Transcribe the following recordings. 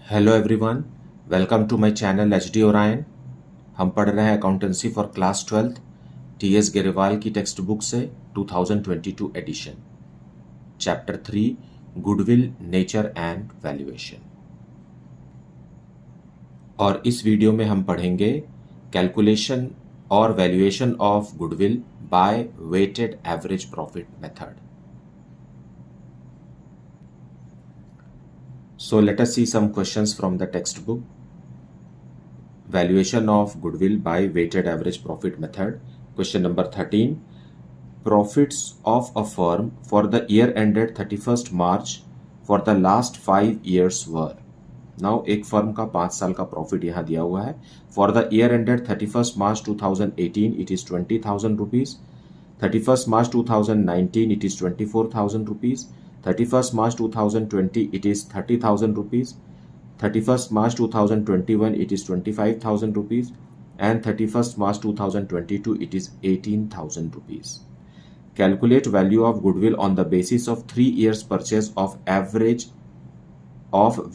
Hello everyone, welcome to my channel H D Orion. हम पढ़ रहे हैं accountancy for class 12 T S. Grewal की टेक्स्ट बुक से 2022 edition, chapter 3 goodwill, nature and valuation. और इस वीडियो में हम पढ़ेंगे कैलकुलेशन और valuation of goodwill by weighted average profit method. So let us see some questions from the textbook. Valuation of goodwill by weighted average profit method. Question number 13. Profits of a firm for the year ended 31st March for the last 5 years were. Now एक firm का 5 साल का profit यहाँ दिया हुआ है. For the year ended 31st March 2018 it is 20,000 rupees. 31st March 2019 it is 24,000 rupees. 31st March 2020 it is 30,000 rupees. 31st March 2021 it is 25,000 rupees, and 31st March 2022 it is 18,000 rupees. Calculate value of goodwill on the basis of 3 years purchase of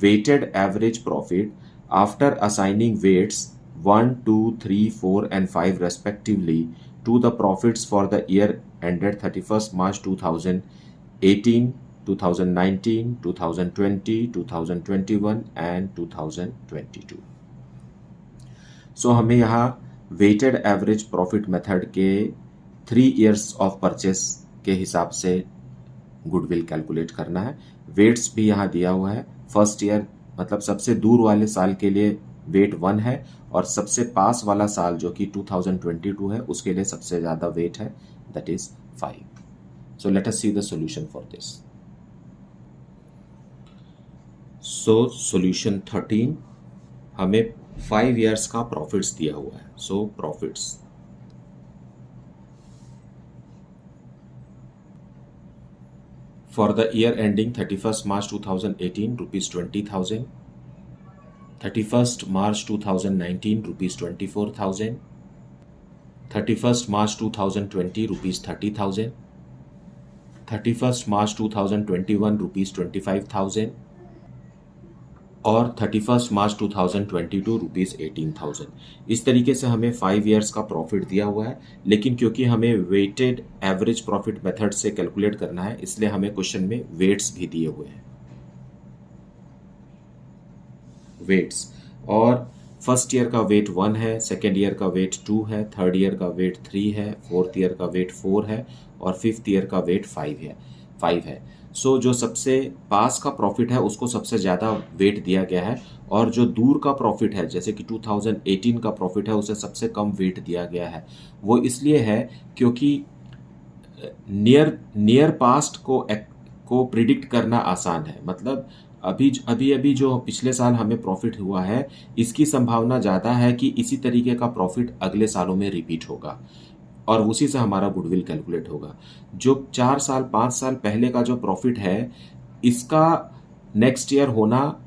weighted average profit after assigning weights 1, 2, 3, 4 and 5 respectively to the profits for the year ended 31st March 2018, 2019, 2020, 2021 and 2022. सो हमें यहाँ weighted average profit method के 3 years of purchase के हिसाब से goodwill calculate करना है. Weights भी यहाँ दिया हुआ है. फर्स्ट ईयर मतलब सबसे दूर वाले साल के लिए वेट 1 है, और सबसे पास वाला साल जो कि 2022 है उसके लिए सबसे ज़्यादा वेट है, that is 5. So let us see the solution for this. So solution 13, हमें 5 इयर्स का प्रॉफिट्स दिया हुआ है. So profits for the year ending 31st March 2018 rupees 20,000, 31st March 2019 rupees 24,000, 31st March 2020 rupees 30,000, 31st March 2021 rupees 25,000 और 31st March 2022 rupees 18,000. इस तरीके से हमें 5 इयर्स का प्रॉफिट दिया हुआ है, लेकिन क्योंकि हमें वेटेड एवरेज प्रॉफिट मेथड से कैलकुलेट करना है इसलिए हमें क्वेश्चन में वेट्स भी दिए हुए हैं. वेट्स, और फर्स्ट ईयर का वेट 1 है, सेकेंड ईयर का वेट 2 है, थर्ड ईयर का वेट 3 है, फोर्थ ईयर का वेट 4 है और फिफ्थ ईयर का वेट 5 है. सो जो सबसे पास का प्रॉफिट है उसको सबसे ज़्यादा वेट दिया गया है, और जो दूर का प्रॉफिट है जैसे कि 2018 का प्रॉफिट है उसे सबसे कम वेट दिया गया है. वो इसलिए है क्योंकि नियर पास्ट को प्रिडिक्ट करना आसान है. मतलब अभी जो पिछले साल हमें प्रॉफिट हुआ है इसकी संभावना ज़्यादा है कि इसी तरीके का प्रॉफिट अगले सालों में रिपीट होगा और उसी से हमारा गुडविल कैलकुलेट होगा. जो 4 साल 5 साल पहले का जो प्रॉफिट है इसका नेक्स्ट ईयर होना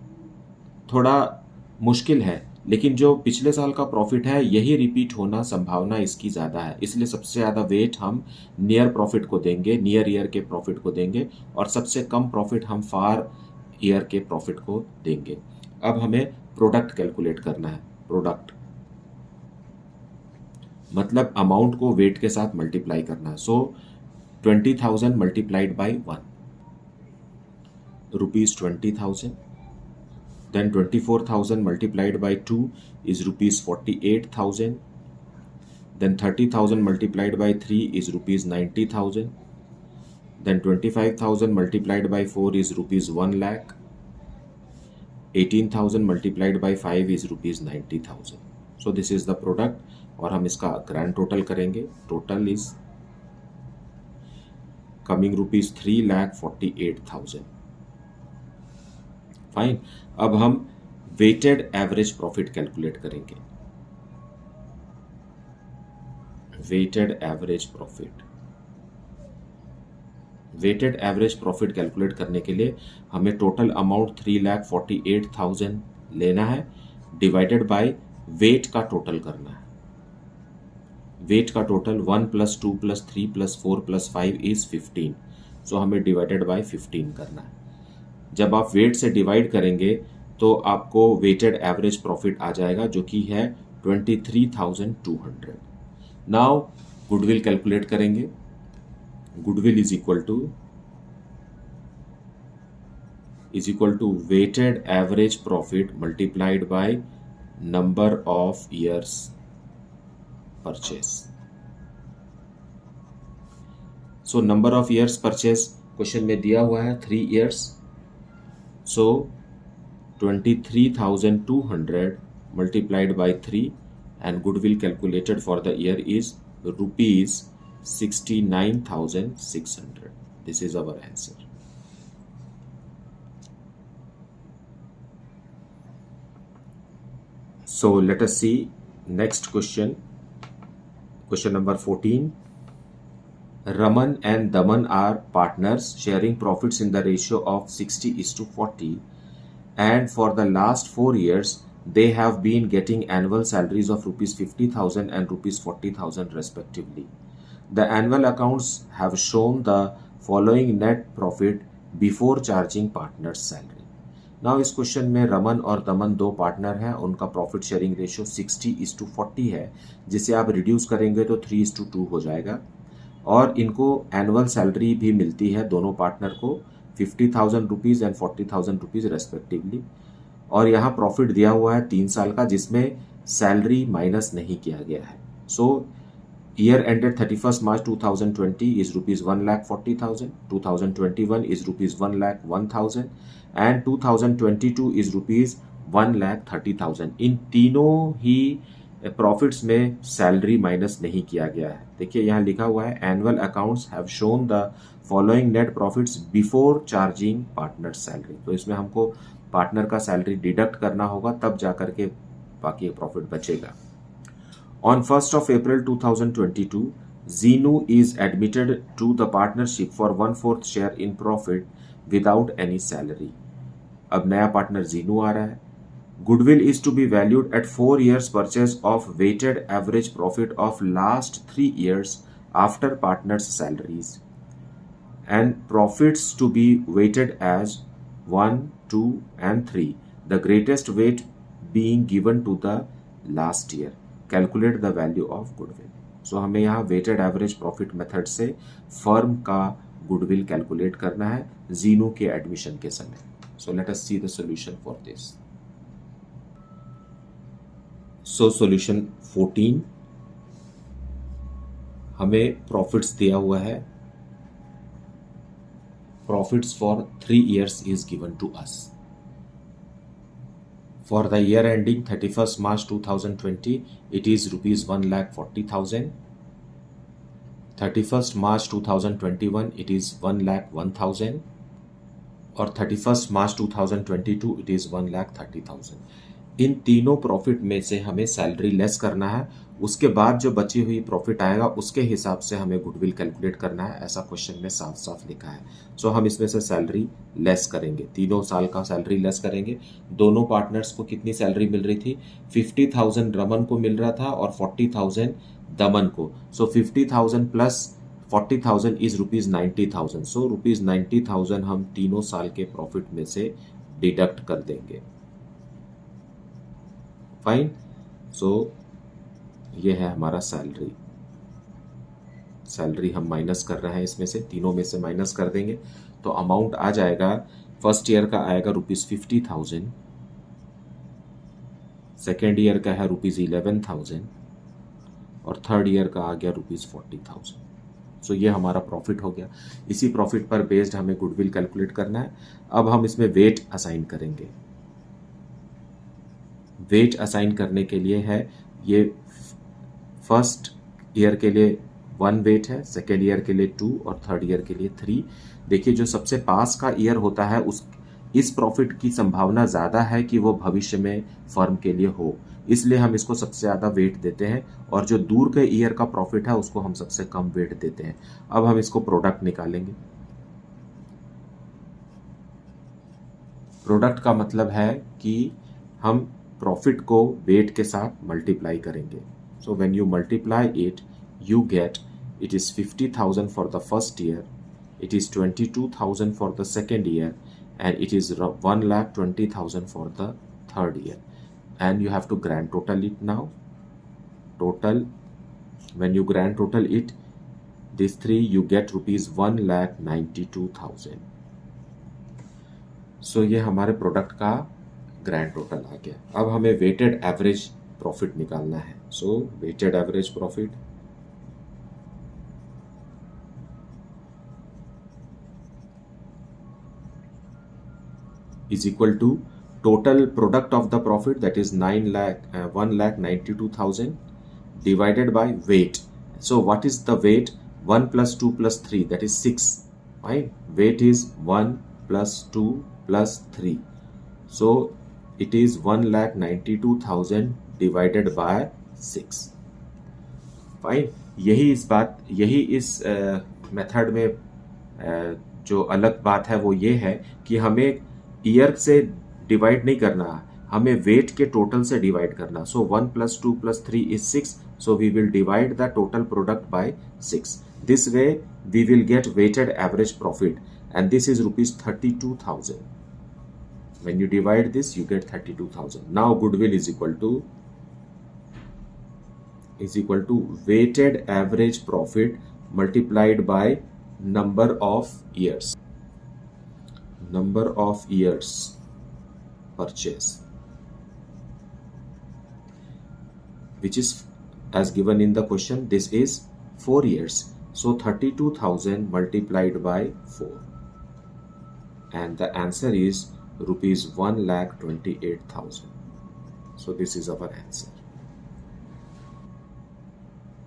थोड़ा मुश्किल है, लेकिन जो पिछले साल का प्रॉफिट है यही रिपीट होना संभावना इसकी ज़्यादा है. इसलिए सबसे ज़्यादा वेट हम नियर प्रॉफिट को देंगे, नियर ईयर के प्रॉफिट को देंगे, और सबसे कम प्रॉफिट हम फार ईयर के प्रॉफिट को देंगे. अब हमें प्रोडक्ट कैलकुलेट करना है. प्रोडक्ट मतलब अमाउंट को वेट के साथ मल्टीप्लाई करना है. So 20,000 multiplied by 1 rupees 20,000. Then 24,000 multiplied by 2 is rupees 48,000. Then 30,000 multiplied by 3 is rupees 90,000. Then 25,000 multiplied by 4 is rupees 1 lakh. 18,000 multiplied by 5 is rupees 90,000. So this is the product, और हम इसका grand total करेंगे. Total is coming rupees 3,48,000. Fine. अब हम weighted average profit calculate करेंगे. Weighted average profit calculate करने के लिए हमें टोटल अमाउंट 3,48,000 लेना है, डिवाइडेड बाय वेट का टोटल करना है. वेट का टोटल 1 + 2 + 3 + 4 + 5 इज 15. सो हमें डिवाइडेड बाय 15 करना है. जब आप वेट से डिवाइड करेंगे तो आपको वेटेड एवरेज प्रॉफिट आ जाएगा जो कि है 23,200। नाउ गुडविल कैलकुलेट करेंगे। Goodwill is equal to weighted average profit multiplied by number of years purchase. So number of years purchase question में दिया हुआ है 3 years. So 23,200 multiplied by 3 and goodwill calculated for the year is rupees 69,600. This is our answer. So let us see next question. Question number 14. Raman and Daman are partners sharing profits in the ratio of 60:40, and for the last 4 years they have been getting annual salaries of rupees 50,000 and rupees 40,000 respectively. The annual accounts have shown the following net profit before charging partners salary. Now इस question में रमन और दमन दो partner हैं, उनका profit sharing ratio 60:40 है, जिसे आप reduce करेंगे तो 3:2 हो जाएगा। और इनको एनुअल सैलरी भी मिलती है दोनों पार्टनर को 50,000 रुपीज़ एंड 40,000 रुपीज़ रेस्पेक्टिवली। और यहाँ प्रॉफिट दिया हुआ है 3 साल का, जिसमें सैलरी माइनस नहीं किया गया है। So year ended 31 March 2020 is rupees 1,40,000, 2021 is rupees 1,01,000 and 2022 is rupees 1,30,000। इन तीनों ही प्रॉफिट्स में सैलरी माइनस नहीं किया गया है। देखिए यहाँ लिखा हुआ है annual accounts have shown the following net profits before charging partner salary. तो इसमें हमको पार्टनर का सैलरी डिडक्ट करना होगा, तब जाकर के बाकी प्रॉफिट बचेगा। On 1st of April 2022, Zenu is admitted to the partnership for 1/4 share in profit without any salary। अब नया पार्टनर जीनू आ रहा है। Goodwill is to be valued at 4 years purchase of weighted average profit of last 3 years after partners' salaries, and profits to be weighted as 1, 2 and 3, the greatest weight being given to the last year. Calculate the value of goodwill. So हमें यहाँ weighted average profit method से firm का goodwill calculate करना है जीनू के admission के समय। So let us see the solution for this. So solution 14, हमें प्रॉफिट्स दिया हुआ है। Profits for 3 years is given to us. For the year ending 31 March 2020 it is rupees 1,40,000। 31 March 2021 it is 1,01,000 और 31 मार्च 2022 इट इज 1,30,000। इन तीनों profit में से हमें सैलरी लेस करना है, उसके बाद जो बची हुई प्रॉफिट आएगा उसके हिसाब से हमें गुडविल कैलकुलेट करना है, ऐसा क्वेश्चन में साफ साफ लिखा है। सो हम इसमें से सैलरी लेस करेंगे, तीनों साल का सैलरी लेस करेंगे। दोनों पार्टनर्स को कितनी सैलरी मिल रही थी? 50,000 रमन को मिल रहा था और 40,000 दमन को। सो 50,000 plus 40,000 is rupees 90,000। So rupees 90,000 हम तीनों साल के प्रॉफिट में से डिडक्ट कर देंगे। फाइन। सो ये है हमारा सैलरी। सैलरी हम माइनस कर रहे हैं, इसमें से तीनों में से माइनस कर देंगे तो अमाउंट आ जाएगा। फर्स्ट ईयर का आएगा रुपीज 50,000, सेकेंड ईयर का है रुपीज 11,000 और थर्ड ईयर का आ गया रुपीज 40,000। सो ये हमारा प्रॉफिट हो गया। इसी प्रॉफिट पर बेस्ड हमें गुडविल कैलकुलेट करना है। अब हम इसमें वेट असाइन करेंगे। वेट असाइन करने के लिए है, ये फर्स्ट ईयर के लिए 1 वेट है, सेकेंड ईयर के लिए 2 और थर्ड ईयर के लिए 3। देखिए जो सबसे पास का ईयर होता है इस प्रॉफिट की संभावना ज़्यादा है कि वो भविष्य में फर्म के लिए हो, इसलिए हम इसको सबसे ज़्यादा वेट देते हैं और जो दूर के ईयर का प्रॉफिट है उसको हम सबसे कम वेट देते हैं। अब हम इसको प्रोडक्ट निकालेंगे। प्रोडक्ट का मतलब है कि हम प्रॉफिट को वेट के साथ मल्टीप्लाई करेंगे। So when you multiply it you get it is 50,000 for the first year, it is 22,000 for the second year and it is 1,20,000 for the third year, and you have to grand total it now. Total, when you grand total it, these three, you get rupees 1,92,000. सो ये हमारे product का grand total आ गया. अब हमें weighted average profit निकालना है. So weighted average profit is equal to total product of the profit, that is 1,92,000 divided by weight. So what is the weight? 1 plus 2 plus 3, that is 6. Right? Weight is 1 plus 2 plus 3. So it is 1,92,000 divided by 6. Fine. यही इस method में जो अलग बात है वो ये है कि हमें ईयर से डिवाइड नहीं करना, हमें वेट के टोटल से डिवाइड करना. सो 1 plus 2 plus 3 is 6. So we will divide the total product by 6. This way we will get weighted average profit, and this is rupees 32,000. When you divide this, you get 32,000. Now goodwill is equal to weighted average profit multiplied by number of years. Number of years purchase, which is as given in the question. This is 4 years. So 32,000 multiplied by 4, and the answer is rupees 1,28,000. So this is our answer.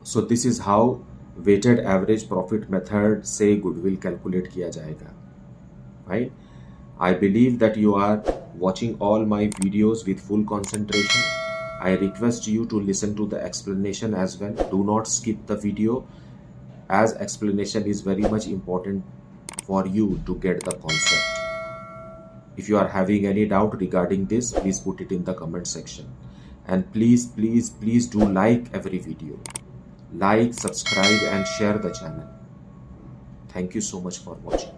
So this is how weighted average profit method से goodwill calculate किया जाएगा. Right? I believe that you are watching all my videos with full concentration. I request you to listen to the explanation as well. Do not skip the video, as explanation is very much important for you to get the concept. If you are having any doubt regarding this, please put it in the comment section. And please do like every video. Like, subscribe and share the channel. Thank you so much for watching.